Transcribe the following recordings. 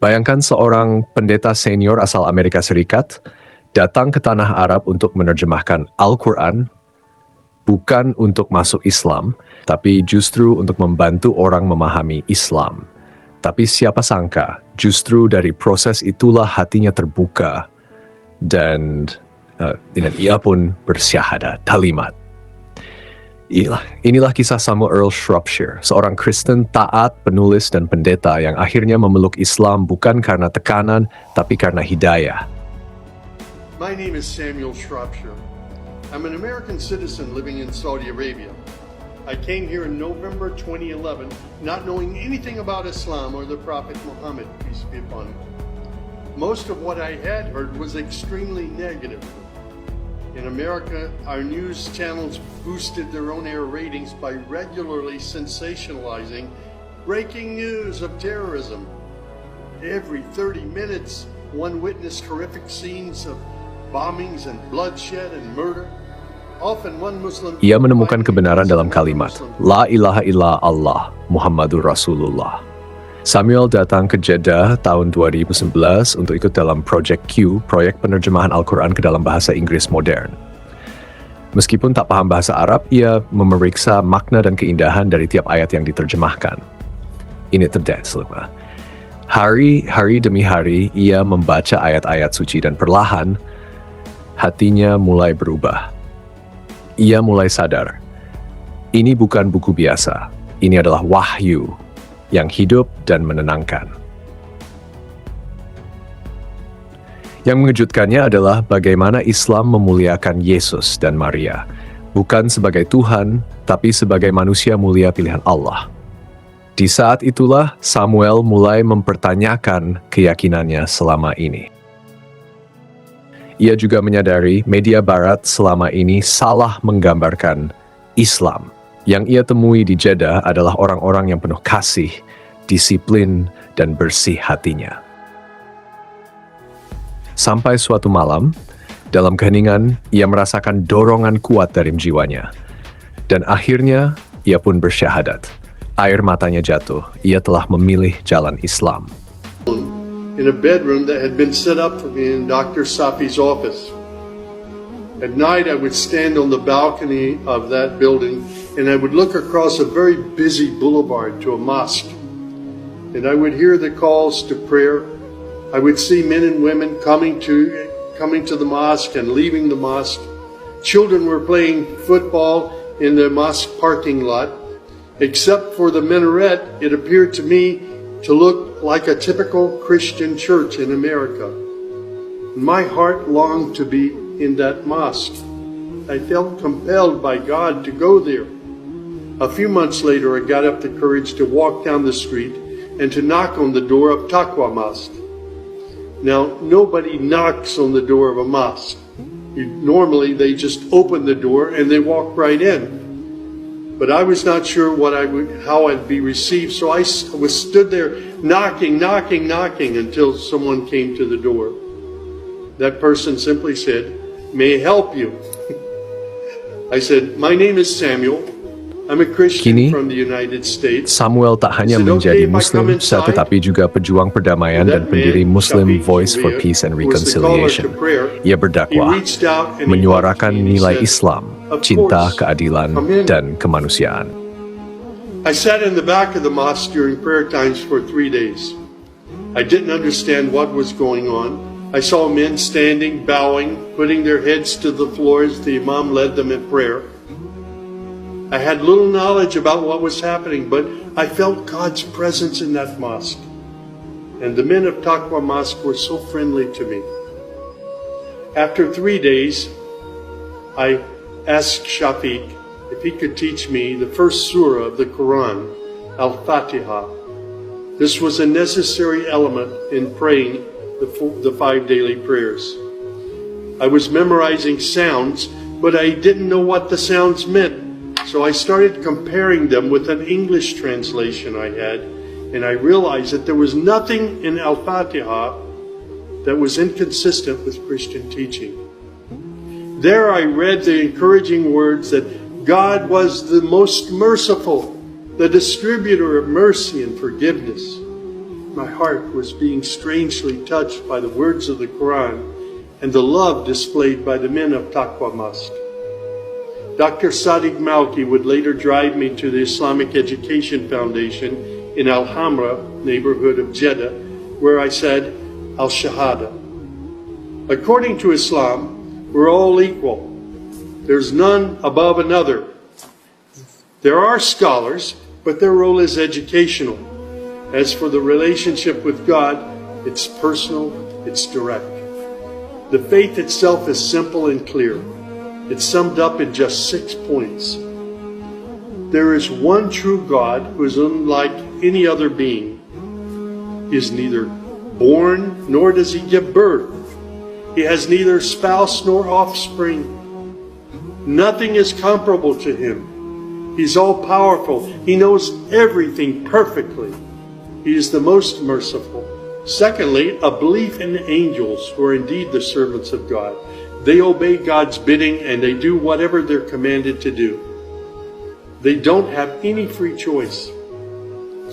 Bayangkan seorang pendeta senior asal Amerika Serikat datang ke tanah Arab untuk menerjemahkan Al-Qur'an, bukan untuk masuk Islam, tapi justru untuk membantu orang memahami Islam. Tapi siapa sangka, justru dari proses itulah hatinya terbuka, dan ia pun bersyahadat, kalimat. Inilah kisah Samuel Shropshire, seorang Kristen taat, penulis, dan pendeta yang akhirnya memeluk Islam bukan karena tekanan, tapi karena hidayah. My name is Samuel Shropshire. I'm an American citizen living in Saudi Arabia. I came here in November 2011, not knowing anything about Islam or the Prophet Muhammad, peace be upon him. Most of what I had heard was extremely negative. In America, our news channels boosted their on-air ratings by regularly sensationalizing breaking news of terrorism. Every 30 minutes, one witnessed horrific scenes of bombings and bloodshed and murder. Often one Muslim... Ia menemukan kebenaran dalam kalimat, La ilaha illa Allah, Muhammadur Rasulullah. Samuel datang ke Jeddah tahun 2011 untuk ikut dalam Project Q, proyek penerjemahan Al-Qur'an ke dalam bahasa Inggris modern. Meskipun tak paham bahasa Arab, ia memeriksa makna dan keindahan dari tiap ayat yang diterjemahkan. Ini terdengar. Hari demi hari, ia membaca ayat-ayat suci dan perlahan, hatinya mulai berubah. Ia mulai sadar, ini bukan buku biasa, ini adalah wahyu yang hidup dan menenangkan. Yang mengejutkannya adalah bagaimana Islam memuliakan Yesus dan Maria, bukan sebagai Tuhan, tapi sebagai manusia mulia pilihan Allah. Di saat itulah Samuel mulai mempertanyakan keyakinannya selama ini. Ia juga menyadari media barat selama ini salah menggambarkan Islam. Yang ia temui di Jeddah adalah orang-orang yang penuh kasih, disiplin, dan bersih hatinya. Sampai suatu malam, dalam keheningan, ia merasakan dorongan kuat dari jiwanya. Dan akhirnya, ia pun bersyahadat. Air matanya jatuh, ia telah memilih jalan Islam. In a bedroom that had been set up for me in Dr. Safi's office. At night, I would stand on the balcony of that building and I would look across a very busy boulevard to a mosque. And I would hear the calls to prayer. I would see men and women coming to the mosque and leaving the mosque. Children were playing football in the mosque parking lot. Except for the minaret, it appeared to me to look like a typical Christian church in America. My heart longed to be in that mosque. I felt compelled by God to go there. A few months later, I got up the courage to walk down the street and to knock on the door of Taqwa Mosque. Now, nobody knocks on the door of a mosque. Normally, they just open the door and they walk right in. But I was not sure how I'd be received, so I stood there knocking until someone came to the door. That person simply said, "May I help you?" I said, "My name is Samuel. I'm a Christian from the United States." Samuel tak hanya menjadi Muslim, tetapi juga pejuang perdamaian dan pendiri Muslim Voice for Peace and Reconciliation. Ia berdakwah, menyuarakan nilai Islam, cinta, keadilan, dan kemanusiaan. I sat in the back of the mosque during prayer times for 3 days. I didn't understand what was going on. I saw men standing, bowing, putting their heads to the floor as the Imam led them in prayer. I had little knowledge about what was happening, but I felt God's presence in that mosque. And the men of Taqwa Mosque were so friendly to me. After 3 days, I asked Shafiq if he could teach me the first surah of the Quran, Al-Fatiha. This was a necessary element in praying the 5 daily prayers. I was memorizing sounds, but I didn't know what the sounds meant. So I started comparing them with an English translation I had, and I realized that there was nothing in Al-Fatiha that was inconsistent with Christian teaching. There I read the encouraging words that God was the most merciful, the distributor of mercy and forgiveness. my heart was being strangely touched by the words of the Quran and the love displayed by the men of Taqwa Mosque. Dr. Sadiq Malki would later drive me to the Islamic Education Foundation in Al-Hamra neighborhood of Jeddah, where I said, Al-Shahada. According to Islam, we're all equal. There's none above another. There are scholars, but their role is educational. As for the relationship with God, it's personal, it's direct. The faith itself is simple and clear. It's summed up in just 6 points. There is one true God who is unlike any other being. He is neither born nor does he give birth. He has neither spouse nor offspring. Nothing is comparable to him. He's all-powerful. He knows everything perfectly. He is the most merciful. Secondly, a belief in the angels who are indeed the servants of God. They obey God's bidding and they do whatever they're commanded to do. They don't have any free choice.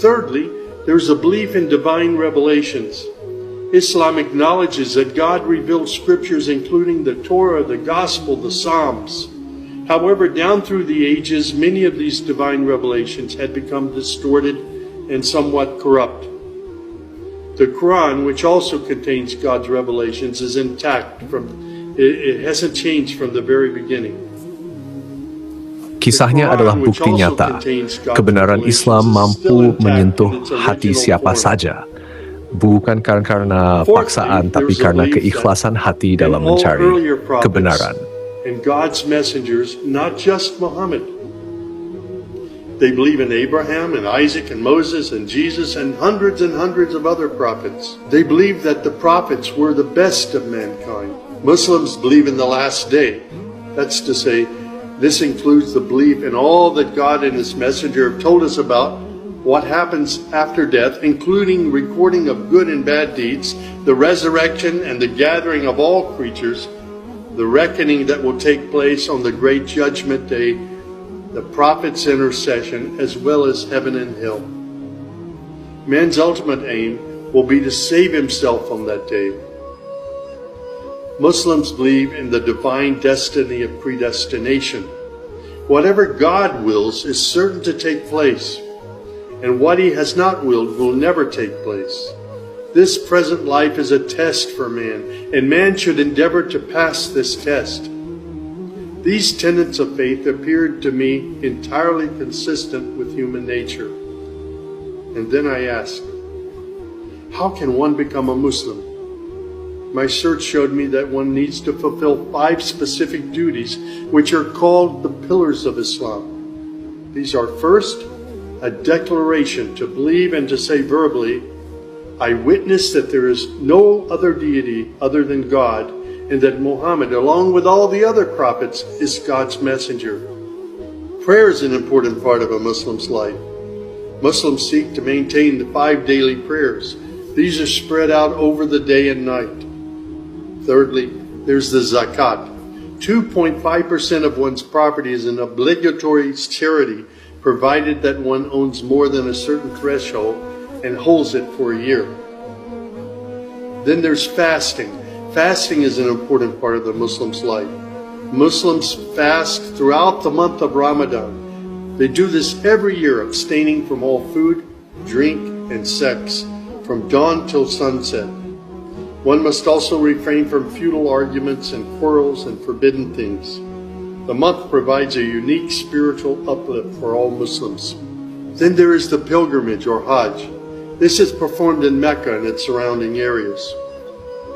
Thirdly, there's a belief in divine revelations. Islam acknowledges that God revealed scriptures including the Torah, the Gospel, the Psalms. However, down through the ages, many of these divine revelations had become distorted and somewhat corrupt. The Quran, which also contains God's revelations, is intact. It hasn't changed from the very beginning. Kisahnya adalah bukti nyata. Kebenaran Islam mampu menyentuh hati siapa saja. Bukan karena paksaan, tapi karena keikhlasan hati dalam mencari kebenaran. And God's messengers, not just Muhammad. They believe in Abraham and Isaac and Moses and Jesus and hundreds of other prophets. They believe that the prophets were the best of mankind. Muslims believe in the last day. That's to say, this includes the belief in all that God and His messenger have told us about what happens after death, including recording of good and bad deeds, the resurrection and the gathering of all creatures, the reckoning that will take place on the great judgment day, the prophet's intercession, as well as heaven and hell. Man's ultimate aim will be to save himself on that day. Muslims believe in the divine destiny of predestination. Whatever God wills is certain to take place, and what He has not willed will never take place. This present life is a test for man, and man should endeavor to pass this test. These tenets of faith appeared to me entirely consistent with human nature. And then I asked, how can one become a Muslim? My search showed me that one needs to fulfill 5 specific duties, which are called the pillars of Islam. These are, first, a declaration to believe and to say verbally, I witness that there is no other deity other than God, and that Muhammad, along with all the other prophets, is God's messenger. Prayer is an important part of a Muslim's life. Muslims seek to maintain the 5 daily prayers. These are spread out over the day and night. Thirdly, there's the zakat. 2.5% of one's property is an obligatory charity, provided that one owns more than a certain threshold and holds it for a year. Then there's fasting. Fasting is an important part of the Muslim's life. Muslims fast throughout the month of Ramadan. They do this every year, abstaining from all food, drink, and sex, from dawn till sunset. One must also refrain from futile arguments and quarrels and forbidden things. The month provides a unique spiritual uplift for all Muslims. Then there is the pilgrimage or Hajj. This is performed in Mecca and its surrounding areas.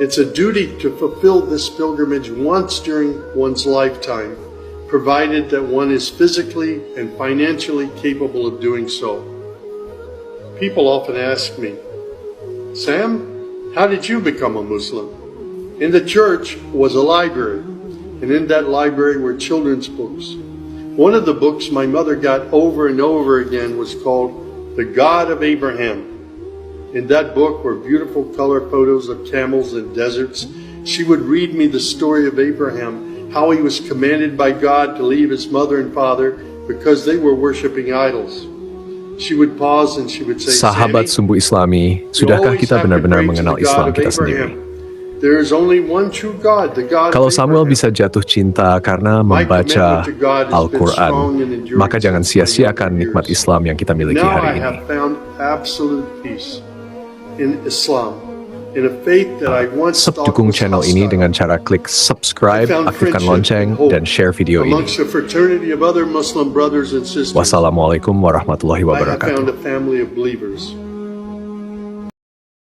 It's a duty to fulfill this pilgrimage once during one's lifetime, provided that one is physically and financially capable of doing so. People often ask me, Sam, how did you become a Muslim? In the church was a library, and in that library were children's books. One of the books my mother got over and over again was called The God of Abraham. In that book were beautiful color photos of camels and deserts. She would read me the story of Abraham, how he was commanded by God to leave his mother and father because they were worshiping idols. she would pause and she would say, Sahabat "Sammy, sumbu Islami, you sudahkah always kita have to benar-benar pray to mengenal the God Islam of kita Abraham. sendiri? There is only one true God, the God Kalau of Samuel Abraham." bisa jatuh cinta karena My membaca commitment to God has been Al-Qur'an, strong and enduring maka jangan since my sia-siakan younger nikmat years. Islam yang kita miliki Now hari I ini. have found absolute peace in Islam, in a faith that I once thought Dukung was channel ini hostile. dengan cara klik subscribe, I found aktifkan friendship lonceng, and hope dan share video ini. amongst a fraternity of other Muslim brothers and sisters. Wassalamualaikum warahmatullahi I have wabarakatuh. found a family of believers.